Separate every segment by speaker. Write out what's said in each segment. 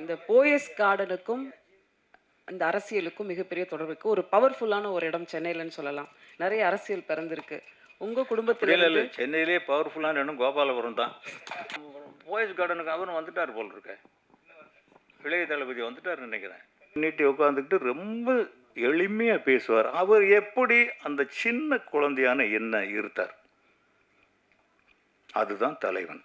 Speaker 1: இந்த போயஸ் கார்டனுக்கும் அந்த அரசியலுக்கும் மிகப்பெரிய தொடர்பு இருக்கு. ஒரு பவர்ஃபுல்லான ஒரு இடம் சென்னையிலன்னு சொல்லலாம். நிறைய அரசியல் பிறந்திருக்கு. உங்க குடும்பத்துல
Speaker 2: இல்லை
Speaker 1: இருந்து
Speaker 2: சென்னையிலேயே பவர்ஃபுல்லான இடம் கோபாலபுரம் தான். போயஸ் கார்டனுக்கு அவரும் வந்துட்டார் போல் இருக்க, இளைய தளபதி வந்துட்டார் நினைக்கிறேன். நீட்டி உட்காந்துக்கிட்டு ரொம்ப எளிமையாக பேசுவார். அவர் எப்படி அந்த சின்ன குழந்தையான என்ன இருத்தார், அதுதான் தலைவன்.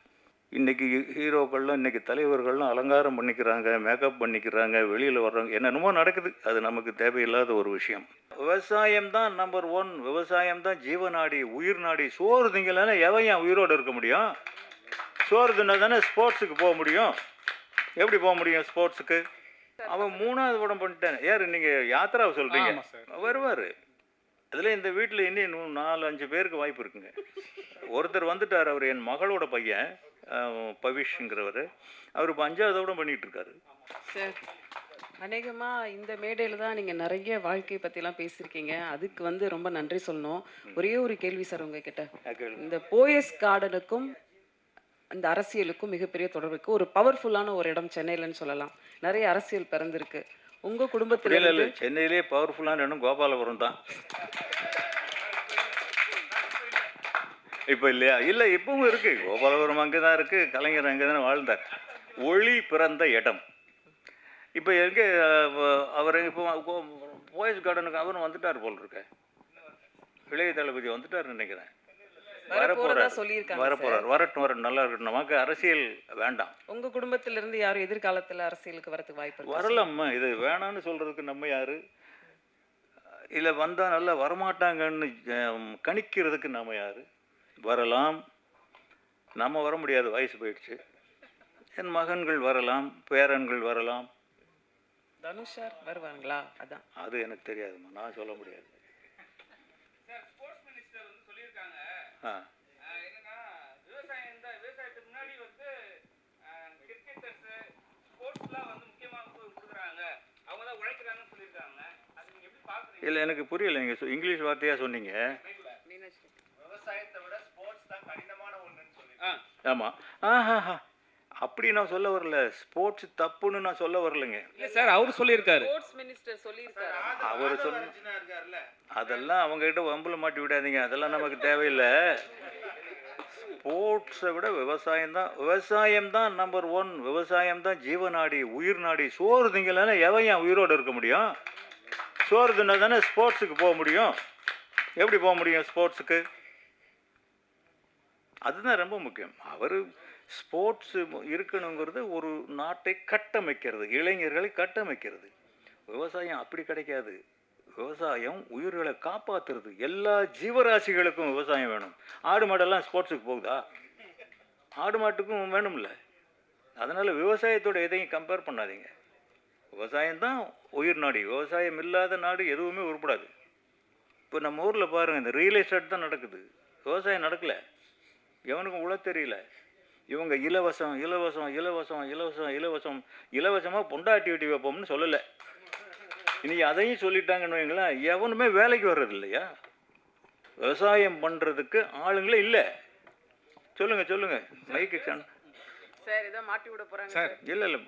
Speaker 2: இன்றைக்கி ஹீரோக்கள்லாம், இன்றைக்கி தலைவர்கள்லாம் அலங்காரம் பண்ணிக்கிறாங்க, மேக்கப் பண்ணிக்கிறாங்க, வெளியில் வர்றாங்க, என்னென்னமோ நடக்குது. அது நமக்கு தேவையில்லாத ஒரு விஷயம். விவசாயம் தான் நம்பர் ஒன். விவசாயம் தான் ஜீவநாடி, உயிர் நாடி. சோறு திங்கலன்னா எவன் ஏன் உயிரோடு இருக்க முடியும்? சோறு தின்னா தானே ஸ்போர்ட்ஸுக்கு போக முடியும். எப்படி போக முடியும் ஸ்போர்ட்ஸுக்கு? அவன் 3வது படம் பண்ணிட்டேன். யார் நீங்கள் யாத்திராவை சொல்கிறீங்க? வருவார். அதில் இந்த வீட்டில் இன்னும் 4-5 பேருக்கு வாய்ப்பு இருக்குங்க. ஒருத்தர் வந்துட்டார், அவர் என் மகளோட பையன் பவிஷ்ங்கிறவர். அவர் இப்போ 5வது கூட பண்ணிகிட்டு இருக்காரு.
Speaker 1: சார், அநேகமாக இந்த மேடையில் தான் நீங்கள் நிறைய வாழ்க்கை பற்றிலாம் பேசியிருக்கீங்க. அதுக்கு ரொம்ப நன்றி சொல்லணும். ஒரே ஒரு கேள்வி சார் உங்ககிட்ட. இந்த போயஸ் கார்டனுக்கும் அந்த அரசியலுக்கும் மிகப்பெரிய தொடர்பு இருக்கு. ஒரு பவர்ஃபுல்லான ஒரு இடம் சென்னையிலன்னு சொல்லலாம். நிறைய அரசியல் பிறந்திருக்கு. உங்க குடும்பத்துல
Speaker 2: இல்லை சென்னையிலேயே பவர்ஃபுல்லான இடம் கோபாலபுரம் தான். இப்போ இல்லையா? இல்லை, இப்பவும் இருக்கு. கோபாலபுரம் அங்கே தான் இருக்கு. கலைஞர் அங்கே தானே வாழ்ந்தார். ஒளி பிறந்த இடம். இப்போ எங்கே அவர் இப்போ போயஸ் கார்டனுக்கு அவரும் வந்துட்டார் போல் இருக்க, இளைய தளபதி வந்துட்டார் நினைக்கிறேன். வரப்போறார். வரட்டும், நல்லா இருக்கட்டும். நமக்கு அரசியல் வேண்டாம்.
Speaker 1: உங்க குடும்பத்தில இருந்து யாரும் எதிர்காலத்தில் அரசியலுக்கு வரதுக்கு வாய்ப்பு இருக்கு?
Speaker 2: வரலாமா? இது வேணான்னு சொல்றதுக்கு நம்ம யாரு? இல்லை வந்தால் நல்லா வரமாட்டாங்கன்னு கணிக்கிறதுக்கு நம்ம யாரு? வரலாம். நம்ம வர முடியாது, வயசு போயிடுச்சு. என் மகன்கள் வரலாம், பேரன்கள் வரலாம்.
Speaker 1: தனுஷார் வருவாங்களா? அதான்
Speaker 2: அது எனக்கு தெரியாதுமா, நான் சொல்ல முடியாது. இல்லை எனக்கு புரியல, நீங்கள் இங்கிலீஷ் வார்த்தையாக சொன்னீங்க. ஆமாம். அப்படி நான் சொல்ல வரல. ஸ்போர்ட்ஸ் தப்புன்னு நான் சொல்ல வரலைங்க.
Speaker 3: இல்லை சார், அவர் சொல்லியிருக்காரு.
Speaker 1: ஸ்போர்ட்ஸ் மினிஸ்டர் சொல்லியிருக்காரு.
Speaker 2: அவர் அதெல்லாம் அவங்ககிட்ட வம்பில் மாட்டி விடாதீங்க. அதெல்லாம் நமக்கு தேவையில்லை. ஸ்போர்ட்ஸை விட விவசாயம் தான் நம்பர் ஒன். விவசாயம் தான் ஜீவநாடி, உயிர் நாடி. சோறு திங்கலன்னா எவன் ஏன் உயிரோடு இருக்க முடியும்? சோறு தின்னா தானே ஸ்போர்ட்ஸுக்கு போக முடியும். எப்படி போக முடியும் ஸ்போர்ட்ஸுக்கு? அதுதான் ரொம்ப முக்கியம். அவர் ஸ்போர்ட்ஸு இருக்கணுங்கிறது ஒரு நாட்டை கட்டமைக்கிறது, இளைஞர்களை கட்டமைக்கிறது. விவசாயம் அப்படி கிடைக்காது. விவசாயம் உயிர்களை காப்பாற்றுறது. எல்லா ஜீவராசிகளுக்கும் விவசாயம் வேணும். ஆடு மாடெல்லாம் ஸ்போர்ட்ஸுக்கு போகுதா? ஆடு மாட்டுக்கும் வேணும்ல. அதனால் விவசாயத்தோட எதையும் கம்பேர் பண்ணாதீங்க. விவசாயம்தான் உயிர் நாடி. விவசாயம் இல்லாத நாடு எதுவுமே உருப்படாது. இப்போ நம்ம ஊரில் பாருங்கள், இந்த ரியல் எஸ்டேட் தான் நடக்குது. விவசாயம் நடக்கலை. எவனுக்கும் உள்ள தெரியல. இவங்க இலவசமாக பொண்டாட்டி வெட்டி வைப்போம்னு சொல்லலை. இன்றைக்கி அதையும் சொல்லிட்டாங்கன்னு வைங்களேன். எவனுமே வேலைக்கு வர்றது இல்லையா? விவசாயம் பண்ணுறதுக்கு ஆளுங்களே இல்லை. சொல்லுங்கள் மைக்கு சார்.
Speaker 1: இதை மாட்டி விட போகிறாங்க
Speaker 3: சார்.
Speaker 2: இல்லை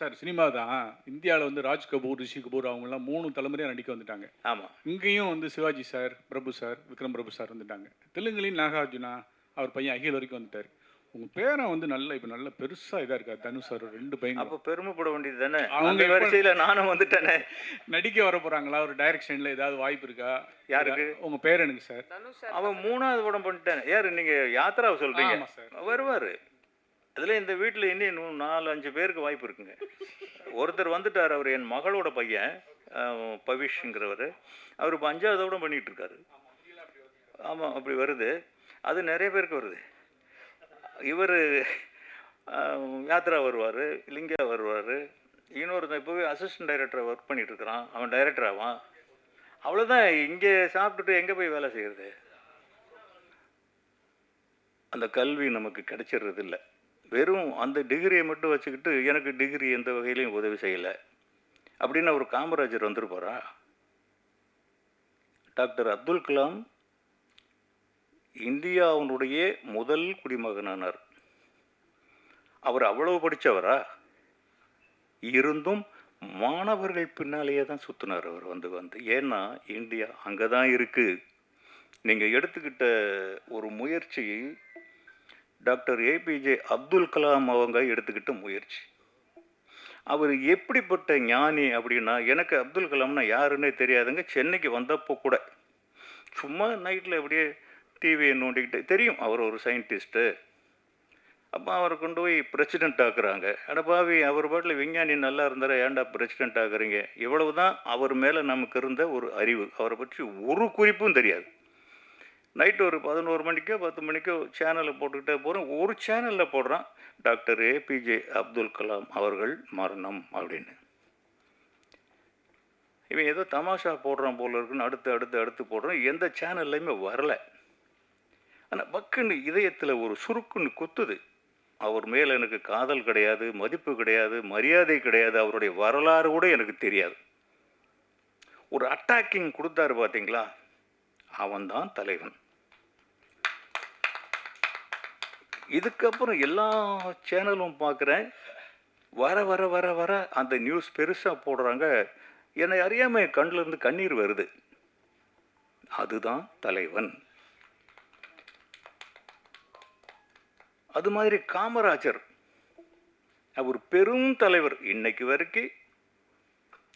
Speaker 3: சார், சினிமா தான். இந்தியாவில் ராஜ் கபூர், ரிஷி கபூர் அவங்கெல்லாம் 3 தலைமுறையாக நடிக்க வந்துட்டாங்க.
Speaker 2: ஆமாம்.
Speaker 3: இங்கேயும் சிவாஜி சார், பிரபு சார், விக்ரம் பிரபு சார் வந்துட்டாங்க. தெலுங்குலையும் நாகார்ஜுனா, அவர் பையன் அகில் வரைக்கும் வந்துட்டார். உங்கள் பேரன் நல்ல இப்போ நல்ல பெருசாக இதாக இருக்கா தனுஷ் சார். 2 பையன்.
Speaker 2: அப்போ பெருமைப்பட வேண்டியது தானே. அவங்க வரிசையில் நானும் வந்துட்டேனே.
Speaker 3: நடிக்க வர போகிறாங்களா? ஒரு டைரக்ஷனில் ஏதாவது வாய்ப்பு இருக்கா?
Speaker 2: யாருக்கு?
Speaker 3: உங்கள் பேரனுக்கு சார்.
Speaker 2: அவன் 3வது படம் பண்ணிட்டேன். யார் நீங்கள் யாத்திராவை சொல்கிறீங்க? வருவார். அதில் இந்த வீட்டில் இன்னும் 4-5 பேருக்கு வாய்ப்பு இருக்குங்க. ஒருத்தர் வந்துட்டார், அவர் என் மகளோட பையன் பவிஷ்ங்கிறவர். அவர் இப்போ 5வது கூட பண்ணிகிட்டு இருக்காரு. ஆமாம், அப்படி வருது. அது நிறைய பேருக்கு வருது. இவர் யாத்ரா வருவார், லிங்கா வருவார். இன்னொருத்தன் இப்போவே அசிஸ்டன்ட் டைரக்டரை ஒர்க் பண்ணிகிட்டு இருக்கிறான். அவன் டைரக்டர் ஆவான். அவ்வளோதான். இங்கே சாப்பிட்டுட்டு எங்கே போய் வேலை செய்கிறது? அந்த கல்வி நமக்கு கிடைச்சிடுறது இல்லை. வெறும் அந்த டிகிரியை மட்டும் வச்சுக்கிட்டு எனக்கு டிகிரி எந்த வகையிலையும் உதவி செய்யலை அப்படின்னு ஒரு காமராஜர் வந்துருப்பாரா? டாக்டர் அப்துல் கலாம் இந்தியாவுடைய முதல் குடிமகனானார். அவர் அவ்வளவு படித்தவரா? இருந்தும் மாணவர்கள் பின்னாலேயே தான் சுற்றினார் அவர் வந்து ஏன்னா இந்தியா அங்கே தான் இருக்குது. நீங்கள் எடுத்துக்கிட்ட ஒரு முயற்சி டாக்டர் ஏபிஜே அப்துல் கலாம் அவங்க எடுத்துக்கிட்ட முயற்சி. அவர் எப்படிப்பட்ட ஞானி அப்படின்னா, எனக்கு அப்துல் கலாம்னா யாருன்னே தெரியாதுங்க. சென்னைக்கு வந்தப்போ கூட சும்மா நைட்டில் அப்படியே டிவியை நோண்டிக்கிட்டு தெரியும் அவர் ஒரு சயின்டிஸ்ட்டு. அப்போ அவரை கொண்டு போய் பிரசிடெண்ட் ஆக்குறாங்க. அடப்பாவி, அவர் பாட்டில் விஞ்ஞானி நல்லா இருந்தார ஏன்டா பிரசிடெண்ட் ஆக்குறீங்க? இவ்வளவு தான் அவர் மேலே நமக்கு இருந்த ஒரு அறிவு. அவரை பற்றி ஒரு குறிப்பும் தெரியாது. நைட்டு ஒரு 11 மணிக்கோ 10 மணிக்கோ சேனலை போட்டுக்கிட்டே போகிறோம். ஒரு சேனலில் போடுறான், டாக்டர் ஏபிஜே அப்துல் கலாம் அவர்கள் மரணம் அப்படின்னு. இவன் ஏதோ தமாஷா போடுறான் போல இருக்குன்னு அடுத்து போடுறான். எந்த சேனல்லையுமே வரலை. ஆனால் பக்குன்னு இதயத்தில் ஒரு சுருக்குன்னு குத்துது. அவர் மேலே எனக்கு காதல் கிடையாது, மதிப்பு கிடையாது, மரியாதை கிடையாது, அவருடைய வரலாறு கூட எனக்கு தெரியாது. ஒரு அட்டாக்கிங் கொடுத்தாரு பார்த்தீங்களா, அவன்தான் தலைவன். இதுக்கப்புறம் எல்லா சேனலும் பார்க்குறேன், வர வர வர வர அந்த நியூஸ் பெருசாக போடுறாங்க. என்னை அறியாமல் என் கண்ணிலிருந்து கண்ணீர் வருது. அதுதான் தலைவன். அது மாதிரி காமராஜர், அவர் பெரும் தலைவர். இன்னைக்கு வரைக்கும்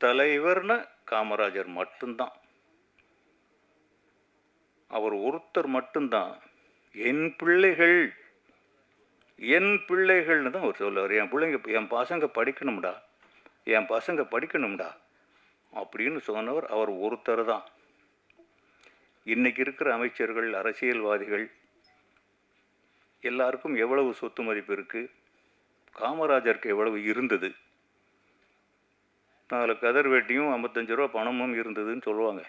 Speaker 2: தலைவர்னா காமராஜர் மட்டும்தான். அவர் ஒருத்தர் மட்டும்தான். என் பிள்ளைகள்னு தான் அவர் சொல்லுவார். என் பசங்க படிக்கணும்டா அப்படின்னு சொன்னவர் அவர் ஒருத்தர் தான். இன்னைக்கு இருக்கிற அமைச்சர்கள், அரசியல்வாதிகள் எல்லாருக்கும் எவ்வளவு சொத்து மதிப்பு இருக்குது, காமராஜருக்கு எவ்வளவு இருந்தது. 4 கதர் வேட்டியும் 55 ரூபா பணமும் இருந்ததுன்னு சொல்லுவாங்க.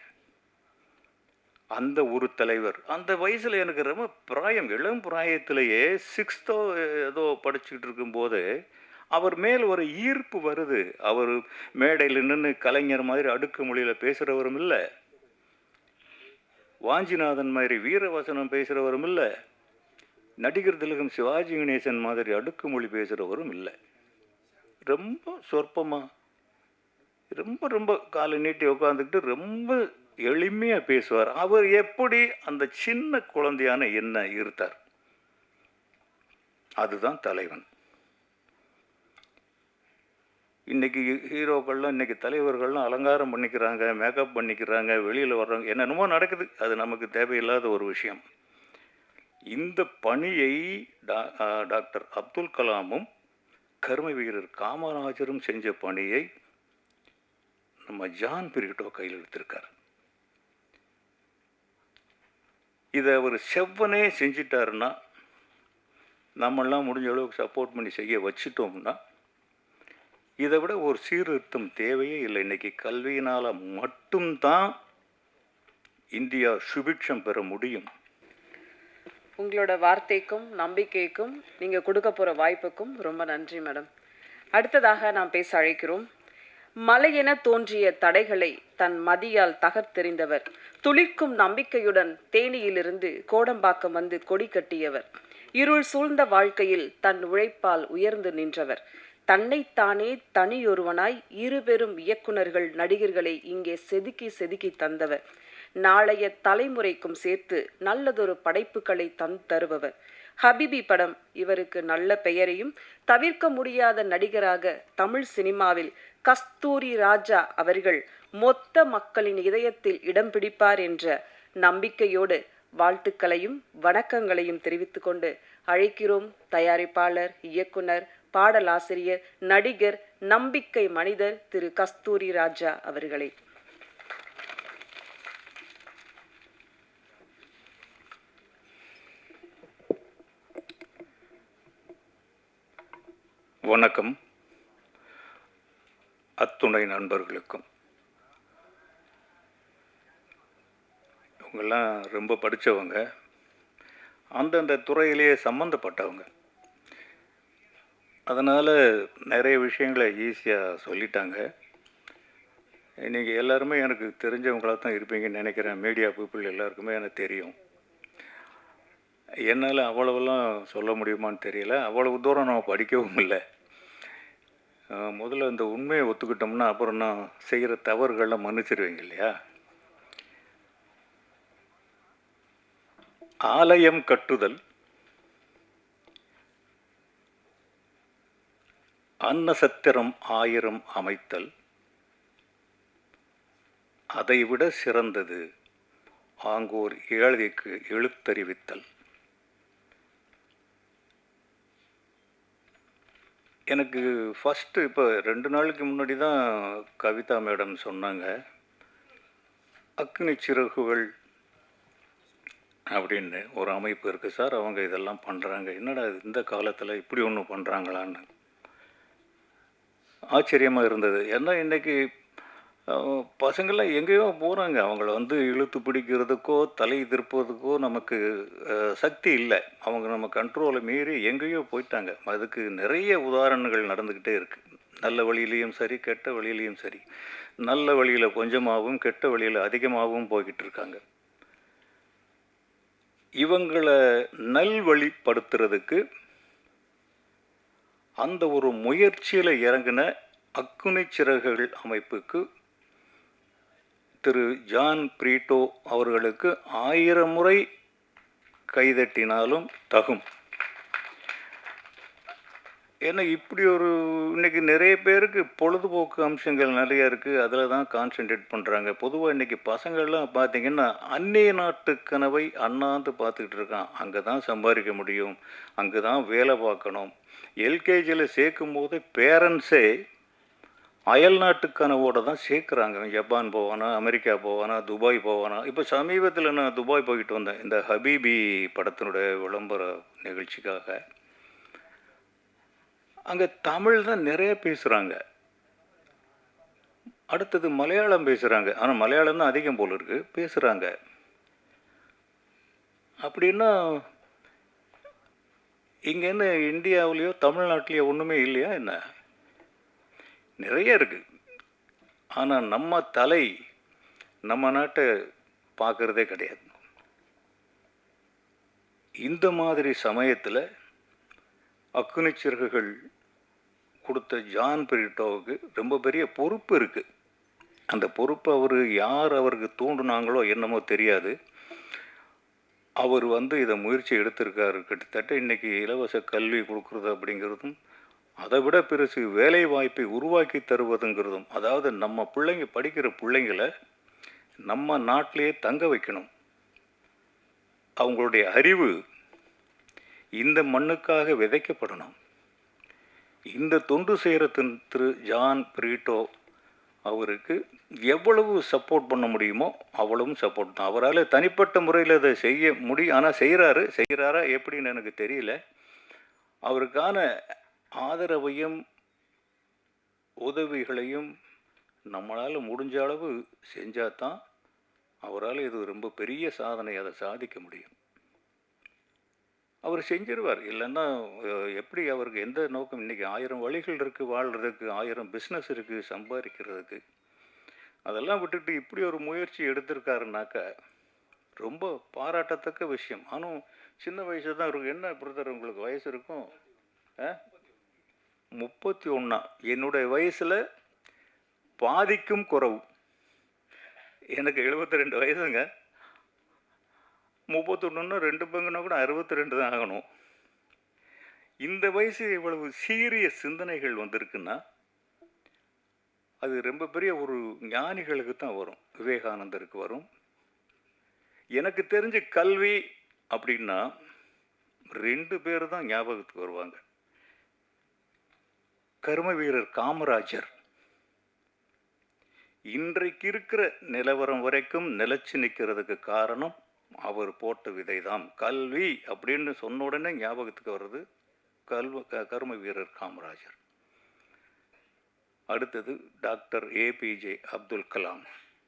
Speaker 2: அந்த ஒரு தலைவர். அந்த வயசில் எனக்கு ரொம்ப இளம் பிராயத்திலேயே 6th ஏதோ படிச்சுக்கிட்டு இருக்கும்போது அவர் மேல் ஒரு ஈர்ப்பு வருது. அவர் மேடையில் நின்று கலைஞர் மாதிரி அடுக்கு மொழியில் பேசுகிறவரும் இல்லை, வாஞ்சிநாதன் மாதிரி வீரவசனம் பேசுகிறவரும் இல்லை, நடிகர் திலகம் சிவாஜி கணேசன் மாதிரி அடுக்கு மொழி பேசுகிறவரும் இல்லை. ரொம்ப சொற்பமாக ரொம்ப காலை நீட்டி உட்காந்துக்கிட்டு ரொம்ப எளிமையாக பேசுவார். அவர் எப்படி அந்த சின்ன குழந்தையான என்ன இருத்தார். அதுதான் தலைவன். இன்றைக்கி ஹீரோக்கள்லாம், இன்றைக்கி தலைவர்கள்லாம் அலங்காரம் பண்ணிக்கிறாங்க, மேக்கப் பண்ணிக்கிறாங்க, வெளியில் வர்றாங்க, என்னென்னமோ நடக்குது. அது நமக்கு தேவையில்லாத ஒரு விஷயம். இந்த பணியை டாக்டர் அப்துல் கலாமும் கர்ம வீரர் காமராஜரும் செஞ்ச பணியை நம்ம ஜான் பிரிட்டோ கையில் எடுத்திருக்கார். இதை அவர் செவ்வனே செஞ்சிட்டாருன்னா, நம்மெல்லாம் முடிஞ்ச அளவுக்கு சப்போர்ட் பண்ணி செய்ய வச்சுட்டோம்னா, இதை விட ஒரு சீர்திருத்தம் தேவையே இல்லை. இன்றைக்கி கல்வியினால் மட்டும்தான் இந்தியா சுபிட்சம் பெற முடியும்.
Speaker 1: உங்களோட வார்த்தைக்கும் நம்பிக்கைக்கும் நீங்கள் கொடுக்க போகிற வாய்ப்புக்கும் ரொம்ப நன்றி மேடம். அடுத்ததாக நாம் பேச அழைக்கிறோம். மலையென தோன்றிய தடைகளை தன் மதியால் தகர்த்தெறிந்தவர், துளிர்க்கும் நம்பிக்கையுடன் தேனியிலிருந்து கோடம்பாக்கம் வந்து கொடி கட்டியவர், இருள் சூழ்ந்த வாழ்க்கையில் தன் உழைப்பால் உயர்ந்து நின்றவர், தன்னைத்தானே தனியொருவனாய் இருபெரும் இயக்குனர்கள் நடிகர்களை இங்கே செதுக்கி தந்தவர், நாளைய தலைமுறைக்கும் சேர்த்து நல்லதொரு படைப்புகளை தருபவர். ஹபிபி படம் இவருக்கு நல்ல பெயரையும், தவிர்க்க முடியாத நடிகராக தமிழ் சினிமாவில் கஸ்தூரி ராஜா அவர்கள் மொத்த மக்களின் இதயத்தில் இடம் பிடிப்பார் என்ற நம்பிக்கையோடு வாழ்த்துக்களையும் வணக்கங்களையும் தெரிவித்துக் கொண்டு அழைக்கிறோம் தயாரிப்பாளர், இயக்குனர், பாடலாசிரியர், நடிகர், நம்பிக்கை மனிதர் திரு கஸ்தூரி ராஜா அவர்களை.
Speaker 2: வணக்கம். அத்துணை நண்பர்களுக்கும். இவங்கெல்லாம் ரொம்ப படித்தவங்க, அந்தந்த துறையிலேயே சம்மந்தப்பட்டவங்க. அதனால் நிறைய விஷயங்களை ஈஸியாக சொல்லிட்டாங்க. நீங்கள் எல்லாருமே எனக்கு தெரிஞ்சவங்களாக தான் இருப்பீங்கன்னு நினைக்கிறேன். மீடியா பீப்புள் எல்லாருக்குமே எனக்கு தெரியும். என்னால் அவ்வளவெல்லாம் சொல்ல முடியுமான்னு தெரியல. அவ்வளவு தூரம் நான் படிக்கவும் இல்லை. முதல்ல இந்த உண்மையை ஒத்துக்கிட்டோம்னா அப்புறம் நான் செய்கிற தவறுகளை மன்னிச்சிருவீங்க இல்லையா? ஆலயம் கட்டுதல், அன்னசத்திரம் 1000 அமைத்தல், அதைவிட சிறந்தது ஆங்கோர் ஏழைக்கு எழுத்தறிவித்தல். எனக்கு ஃபஸ்ட்டு இப்போ 2 நாளுக்கு முன்னாடி தான் கவிதா மேடம் சொன்னாங்க, அக்னி சிறகுகள் அப்படின்னு ஒரு அமைப்பு இருக்குது சார், அவங்க இதெல்லாம் பண்ணுறாங்க. என்னடா இந்த காலத்தில் இப்படி ஒன்று பண்ணுறாங்களான்னு ஆச்சரியமாக இருந்தது. ஏன்னா இன்றைக்கி பசங்கள்லாம் எங்கேயோ போகிறாங்க, அவங்கள வந்து இழுத்து பிடிக்கிறதுக்கோ தலை திருப்பதுக்கோ நமக்கு சக்தி இல்லை. அவங்க நம்ம கண்ட்ரோலை மீறி எங்கேயோ போயிட்டாங்க. அதுக்கு நிறைய உதாரணங்கள் நடந்துக்கிட்டே இருக்குது. நல்ல வழியிலையும் சரி, கெட்ட வழியிலையும் சரி. நல்ல வழியில் கொஞ்சமாகவும் கெட்ட வழியில் அதிகமாகவும் போய்கிட்டு இருக்காங்க. இவங்களை நல்வழிப்படுத்துறதுக்கு அந்த ஒரு முயற்சியில் இறங்கின அக்குனி சிறகுகள் அமைப்புக்கு திரு ஜான் பிரீட்டோ அவர்களுக்கு 1000 முறை கைதட்டினாலும் தகும். ஏன்னா இப்படி ஒரு இன்றைக்கி நிறைய பேருக்கு பொழுதுபோக்கு அம்சங்கள் நிறைய இருக்குது, அதில் தான் கான்சென்ட்ரேட் பண்ணுறாங்க. பொதுவாக இன்றைக்கி பசங்கள்லாம் பார்த்திங்கன்னா அந்நிய நாட்டு கனவை அண்ணாந்து பார்த்துக்கிட்டு இருக்கான். அங்கே தான் சம்பாதிக்க முடியும், அங்கே தான் வேலை பார்க்கணும். எல்கேஜியில் சேர்க்கும் போது பேரண்ட்ஸே அயல் நாட்டு கனவோடு தான் சேர்க்குறாங்க. ஜப்பான் போவானா, அமெரிக்கா போவானா, துபாய் போவானா. இப்போ சமீபத்தில் நான் துபாய் போய்கிட்டு வந்தேன், இந்த ஹபீபி படத்தினுடைய விளம்பர நிகழ்ச்சிக்காக. அங்கே தமிழ் தான் நிறைய பேசுகிறாங்க, அடுத்தது மலையாளம் பேசுகிறாங்க. ஆனால் மலையாளம் தான் அதிகம் போல் இருக்குது பேசுகிறாங்க. அப்படின்னா இங்கே என்ன இந்தியாவிலையோ தமிழ்நாட்டிலையோ ஒன்றுமே இல்லையா என்ன? நிறைய இருக்குது. ஆனால் நம்ம தலை நம்ம நாட்டை பார்க்குறதே கிடையாது. இந்த மாதிரி சமயத்தில் அக்குனி சிறகுகள் கொடுத்த ஜான் பிரீட்டோவுக்கு ரொம்ப பெரிய பொறுப்பு இருக்குது. அந்த பொறுப்பு யார் அவருக்கு தூண்டினாங்களோ என்னமோ தெரியாது, அவர் இதை முயற்சி எடுத்திருக்காரு. கிட்டத்தட்ட இன்றைக்கி இலவச கல்வி கொடுக்குறது அப்படிங்கிறதும், அதை விட பெருசு வேலை வாய்ப்பை உருவாக்கி தருவதுங்கிறதும். அதாவது நம்ம பிள்ளைங்க படிக்கிற பிள்ளைங்களை நம்ம நாட்டிலேயே தங்க வைக்கணும். அவங்களுடைய அறிவு இந்த மண்ணுக்காக விதைக்கப்படணும். இந்த தொண்டு செய்கிற திரு ஜான் பிரீட்டோ அவருக்கு எவ்வளவு சப்போர்ட் பண்ண முடியுமோ அவ்வளவும் சப்போர்ட் தான். அவரால் தனிப்பட்ட முறையில் அதை செய்ய முடியும். ஆனால் செய்கிறாரா எப்படின்னு எனக்கு தெரியல. அவருக்கான ஆதரவையும் உதவிகளையும் நம்மளால் முடிஞ்ச அளவு செஞ்சால் தான் அவரால் இது ரொம்ப பெரிய சாதனை, அதை சாதிக்க முடியும். அவர் செஞ்சிருவார். இல்லைன்னா எப்படி அவருக்கு எந்த நோக்கம்? இன்றைக்கி 1000 வழிகள் இருக்குது வாழ்கிறதுக்கு, 1000 பிஸ்னஸ் இருக்குது சம்பாதிக்கிறதுக்கு. அதெல்லாம் விட்டுட்டு இப்படி ஒரு முயற்சி எடுத்திருக்காருனாக்கா ரொம்ப பாராட்டத்தக்க விஷயம். ஆனால் சின்ன வயசு தான் இருக்கும். என்ன பிரதர் உங்களுக்கு வயசு இருக்கும்? 31. என்னுடைய வயசில் பாதிக்கும் குறவு. எனக்கு 72 வயசுங்க. 31ன்னா 2 பங்குன்னா கூட 62 தான் ஆகணும். இந்த வயசு இவ்வளவு சீரிய சிந்தனைகள் வந்திருக்குன்னா அது ரொம்ப பெரிய ஒரு ஞானிகளுக்கு தான் வரும். விவேகானந்தருக்கு வரும். எனக்கு தெரிஞ்ச கல்வி அப்படின்னா 2 பேர் தான் ஞாபகத்துக்கு வருவாங்க. கர்ம வீரர் காமராஜர் இன்றைக்கு இருக்கிற நிலவரம் வரைக்கும் நிலைச்சு நிற்கிறதுக்கு காரணம் அவர் போட்ட விதை தான். கல்வி அப்படின்னு சொன்ன உடனே ஞாபகத்துக்கு வர்றது கர்ம வீரர் காமராஜர். அடுத்தது டாக்டர் APJ அப்துல் கலாம்.